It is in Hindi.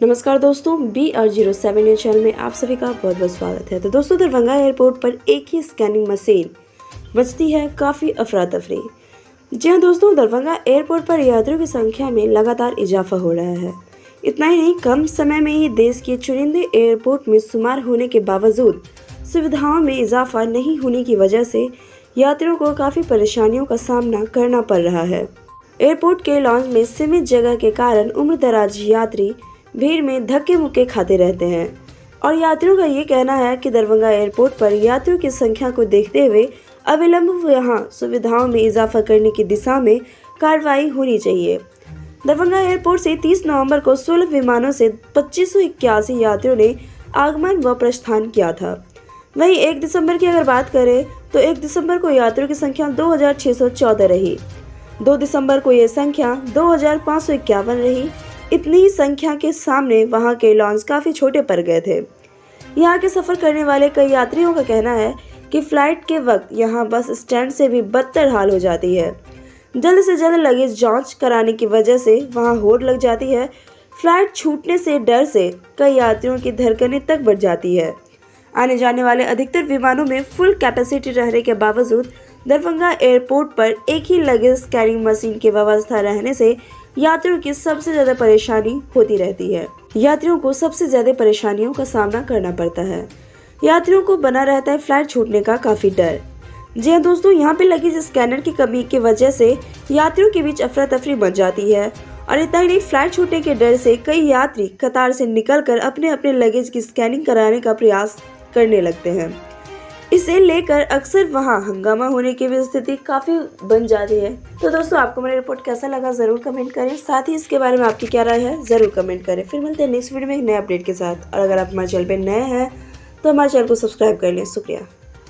नमस्कार दोस्तों, BR07 चैनल में आप सभी का बहुत बहुत स्वागत है। तो दोस्तों, दरभंगा एयरपोर्ट पर एक ही स्कैनिंग मशीन बचती है काफ़ी अफरा तफरी। जी हाँ दोस्तों, दरभंगा एयरपोर्ट पर यात्रियों की संख्या में लगातार इजाफा हो रहा है। इतना ही नहीं, कम समय में ही देश के चुनिंदे एयरपोर्ट में शुमार होने के बावजूद सुविधाओं में इजाफा नहीं होने की वजह से यात्रियों को काफ़ी परेशानियों का सामना करना पड़ रहा है। एयरपोर्ट के लॉन्ज में सीमित जगह के कारण उम्रदराज यात्री भीड़ में धक्के मुक्के खाते रहते हैं और यात्रियों का ये कहना है कि दरभंगा एयरपोर्ट पर यात्रियों की संख्या को देखते हुए अविलंब यहाँ सुविधाओं में इजाफा करने की दिशा में कार्रवाई होनी चाहिए। दरभंगा एयरपोर्ट से 30 नवंबर को 16 विमानों से 2581 यात्रियों ने आगमन व प्रस्थान किया था। वहीं 1 दिसंबर की अगर बात करें तो 1 दिसंबर को यात्रियों की संख्या 2614 रही। 2 दिसंबर को ये संख्या 2551 रही। इतनी ही संख्या के सामने वहां के लॉन्च काफ़ी छोटे पड़ गए थे। यहां के सफ़र करने वाले कई यात्रियों का कहना है कि फ्लाइट के वक्त यहां बस स्टैंड से भी बदतर हाल हो जाती है। जल्द से जल्द लगेज जांच कराने की वजह से वहां होड़ लग जाती है। फ्लाइट छूटने से डर से कई यात्रियों की धड़कनें तक बढ़ जाती है। आने जाने वाले अधिकतर विमानों में फुल कैपेसिटी रहने के बावजूद दरभंगा एयरपोर्ट पर एक ही लगेज स्कैनिंग मशीन की व्यवस्था रहने से यात्रियों की सबसे ज्यादा परेशानी होती रहती है। यात्रियों को सबसे ज्यादा परेशानियों का सामना करना पड़ता है। यात्रियों को बना रहता है फ्लाइट छूटने का काफी डर। जी हाँ दोस्तों, यहाँ पे लगेज स्कैनर की कमी की वजह से यात्रियों के बीच अफरा तफरी मच जाती है और इतना ही नहीं, फ्लाइट छूटने के डर से कई यात्री कतार से निकलकर अपने अपने लगेज की स्कैनिंग कराने का प्रयास करने लगते हैं। इसे लेकर अक्सर वहां हंगामा होने की भी स्थिति काफ़ी बन जाती है। तो दोस्तों, आपको मेरा रिपोर्ट कैसा लगा ज़रूर कमेंट करें। साथ ही इसके बारे में आपकी क्या राय है ज़रूर कमेंट करें। फिर मिलते हैं नेक्स्ट वीडियो में एक नए अपडेट के साथ। और अगर आप हमारे चैनल पर नए हैं तो हमारे चैनल को सब्सक्राइब कर लें। शुक्रिया।